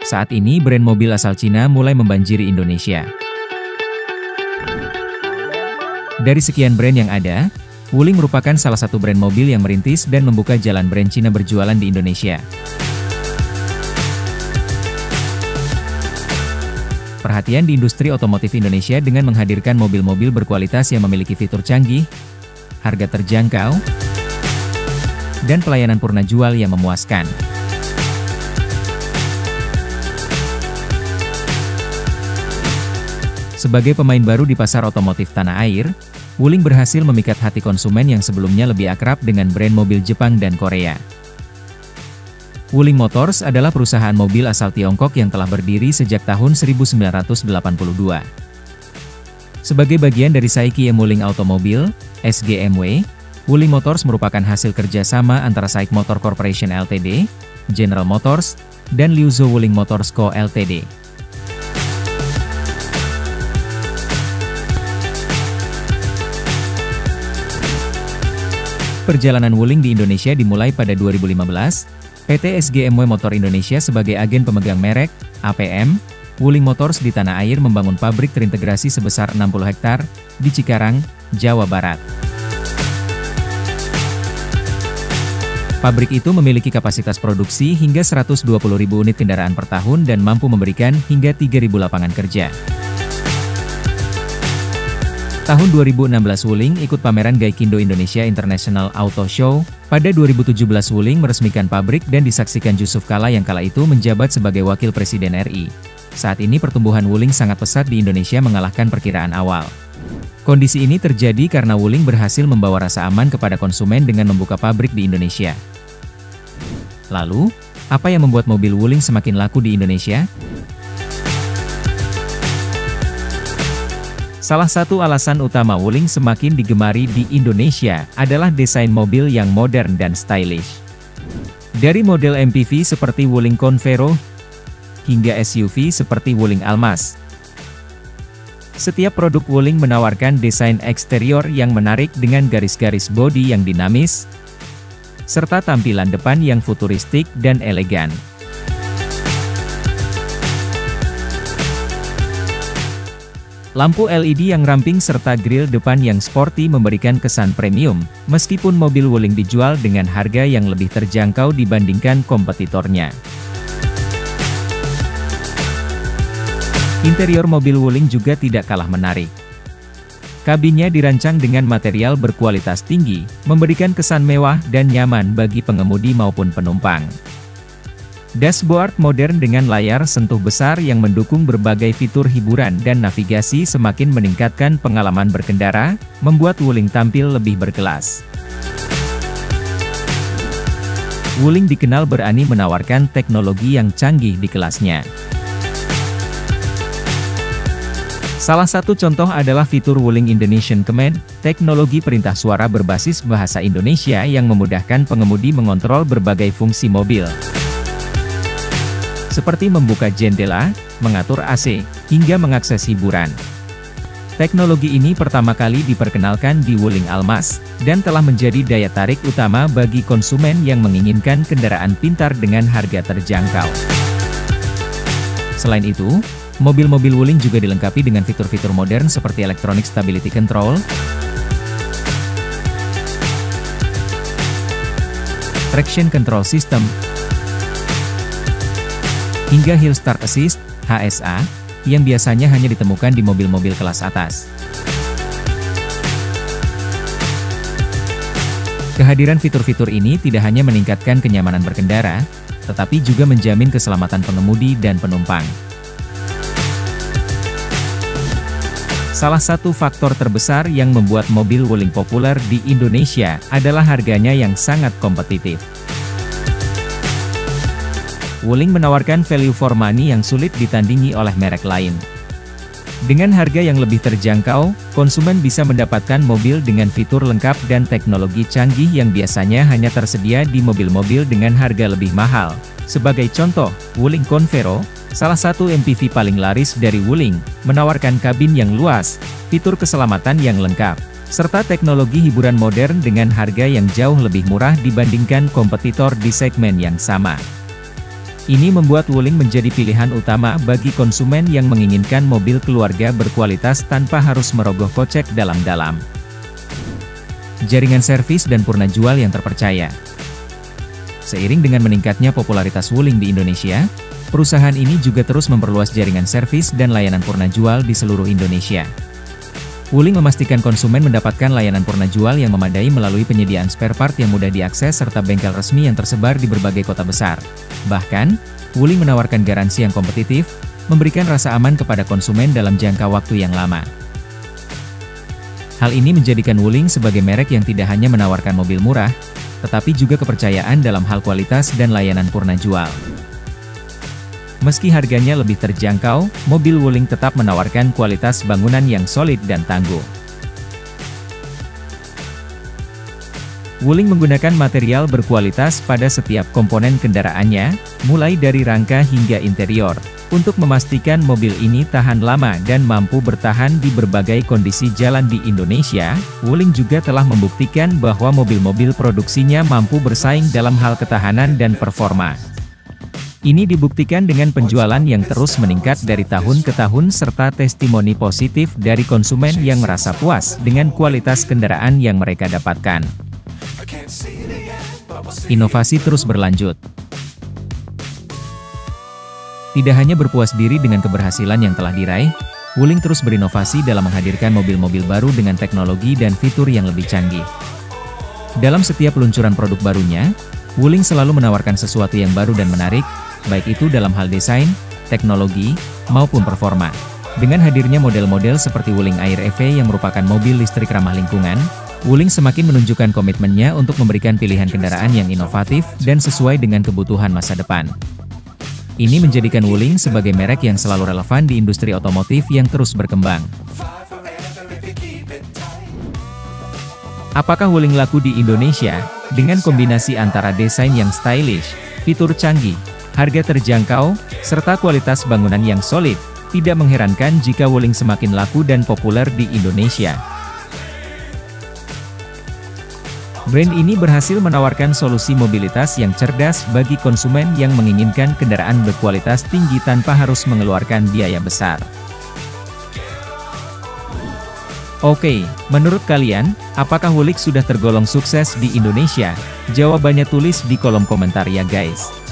Saat ini brand mobil asal Cina mulai membanjiri Indonesia. Dari sekian brand yang ada, Wuling merupakan salah satu brand mobil yang merintis dan membuka jalan brand Cina berjualan di Indonesia. Perhatian di industri otomotif Indonesia dengan menghadirkan mobil-mobil berkualitas yang memiliki fitur canggih, harga terjangkau, dan pelayanan purna jual yang memuaskan. Sebagai pemain baru di pasar otomotif tanah air, Wuling berhasil memikat hati konsumen yang sebelumnya lebih akrab dengan brand mobil Jepang dan Korea. Wuling Motors adalah perusahaan mobil asal Tiongkok yang telah berdiri sejak tahun 1982. Sebagai bagian dari SAIC Wuling Automobile, SGMW, Wuling Motors merupakan hasil kerjasama antara SAIC Motor Corporation Ltd, General Motors, dan Liuzhou Wuling Motors Co. Ltd. Perjalanan Wuling di Indonesia dimulai pada 2015, PT SGMW Motor Indonesia sebagai agen pemegang merek, APM, Wuling Motors di tanah air membangun pabrik terintegrasi sebesar 60 hektar, di Cikarang, Jawa Barat. Pabrik itu memiliki kapasitas produksi hingga 120.000 unit kendaraan per tahun dan mampu memberikan hingga 3.000 lapangan kerja. Tahun 2016 Wuling ikut pameran Gaikindo Indonesia International Auto Show. Pada 2017 Wuling meresmikan pabrik dan disaksikan Yusuf Kala yang kala itu menjabat sebagai Wakil Presiden RI. Saat ini pertumbuhan Wuling sangat pesat di Indonesia mengalahkan perkiraan awal. Kondisi ini terjadi karena Wuling berhasil membawa rasa aman kepada konsumen dengan membuka pabrik di Indonesia. Lalu, apa yang membuat mobil Wuling semakin laku di Indonesia? Salah satu alasan utama Wuling semakin digemari di Indonesia adalah desain mobil yang modern dan stylish. Dari model MPV seperti Wuling Convero, hingga SUV seperti Wuling Almas. Setiap produk Wuling menawarkan desain eksterior yang menarik dengan garis-garis bodi yang dinamis, serta tampilan depan yang futuristik dan elegan. Lampu LED yang ramping serta grill depan yang sporty memberikan kesan premium, meskipun mobil Wuling dijual dengan harga yang lebih terjangkau dibandingkan kompetitornya. Interior mobil Wuling juga tidak kalah menarik. Kabinnya dirancang dengan material berkualitas tinggi, memberikan kesan mewah dan nyaman bagi pengemudi maupun penumpang. Dashboard modern dengan layar sentuh besar yang mendukung berbagai fitur hiburan dan navigasi semakin meningkatkan pengalaman berkendara, membuat Wuling tampil lebih berkelas. Wuling dikenal berani menawarkan teknologi yang canggih di kelasnya. Salah satu contoh adalah fitur Wuling Indonesian Command, teknologi perintah suara berbasis bahasa Indonesia yang memudahkan pengemudi mengontrol berbagai fungsi mobil. Seperti membuka jendela, mengatur AC, hingga mengakses hiburan. Teknologi ini pertama kali diperkenalkan di Wuling Almas, dan telah menjadi daya tarik utama bagi konsumen yang menginginkan kendaraan pintar dengan harga terjangkau. Selain itu, mobil-mobil Wuling juga dilengkapi dengan fitur-fitur modern seperti Electronic Stability Control, Traction Control System, hingga Hill Start Assist, HSA, yang biasanya hanya ditemukan di mobil-mobil kelas atas. Kehadiran fitur-fitur ini tidak hanya meningkatkan kenyamanan berkendara, tetapi juga menjamin keselamatan pengemudi dan penumpang. Salah satu faktor terbesar yang membuat mobil Wuling populer di Indonesia adalah harganya yang sangat kompetitif. Wuling menawarkan value for money yang sulit ditandingi oleh merek lain. Dengan harga yang lebih terjangkau, konsumen bisa mendapatkan mobil dengan fitur lengkap dan teknologi canggih yang biasanya hanya tersedia di mobil-mobil dengan harga lebih mahal. Sebagai contoh, Wuling Convero, salah satu MPV paling laris dari Wuling, menawarkan kabin yang luas, fitur keselamatan yang lengkap, serta teknologi hiburan modern dengan harga yang jauh lebih murah dibandingkan kompetitor di segmen yang sama. Ini membuat Wuling menjadi pilihan utama bagi konsumen yang menginginkan mobil keluarga berkualitas tanpa harus merogoh kocek dalam-dalam. Jaringan servis dan purna jual yang terpercaya. Seiring dengan meningkatnya popularitas Wuling di Indonesia, perusahaan ini juga terus memperluas jaringan servis dan layanan purna jual di seluruh Indonesia. Wuling memastikan konsumen mendapatkan layanan purna jual yang memadai melalui penyediaan spare part yang mudah diakses serta bengkel resmi yang tersebar di berbagai kota besar. Bahkan, Wuling menawarkan garansi yang kompetitif, memberikan rasa aman kepada konsumen dalam jangka waktu yang lama. Hal ini menjadikan Wuling sebagai merek yang tidak hanya menawarkan mobil murah, tetapi juga kepercayaan dalam hal kualitas dan layanan purna jual. Meski harganya lebih terjangkau, mobil Wuling tetap menawarkan kualitas bangunan yang solid dan tangguh. Wuling menggunakan material berkualitas pada setiap komponen kendaraannya, mulai dari rangka hingga interior, untuk memastikan mobil ini tahan lama dan mampu bertahan di berbagai kondisi jalan di Indonesia. Wuling juga telah membuktikan bahwa mobil-mobil produksinya mampu bersaing dalam hal ketahanan dan performa. Ini dibuktikan dengan penjualan yang terus meningkat dari tahun ke tahun serta testimoni positif dari konsumen yang merasa puas dengan kualitas kendaraan yang mereka dapatkan. Inovasi terus berlanjut. Tidak hanya berpuas diri dengan keberhasilan yang telah diraih, Wuling terus berinovasi dalam menghadirkan mobil-mobil baru dengan teknologi dan fitur yang lebih canggih. Dalam setiap peluncuran produk barunya, Wuling selalu menawarkan sesuatu yang baru dan menarik, baik itu dalam hal desain, teknologi, maupun performa. Dengan hadirnya model-model seperti Wuling Air EV yang merupakan mobil listrik ramah lingkungan, Wuling semakin menunjukkan komitmennya untuk memberikan pilihan kendaraan yang inovatif dan sesuai dengan kebutuhan masa depan. Ini menjadikan Wuling sebagai merek yang selalu relevan di industri otomotif yang terus berkembang. Apakah Wuling laku di Indonesia? Dengan kombinasi antara desain yang stylish, fitur canggih, harga terjangkau, serta kualitas bangunan yang solid, tidak mengherankan jika Wuling semakin laku dan populer di Indonesia. Brand ini berhasil menawarkan solusi mobilitas yang cerdas bagi konsumen yang menginginkan kendaraan berkualitas tinggi tanpa harus mengeluarkan biaya besar. Oke, menurut kalian, apakah Wuling sudah tergolong sukses di Indonesia? Jawabannya tulis di kolom komentar ya guys.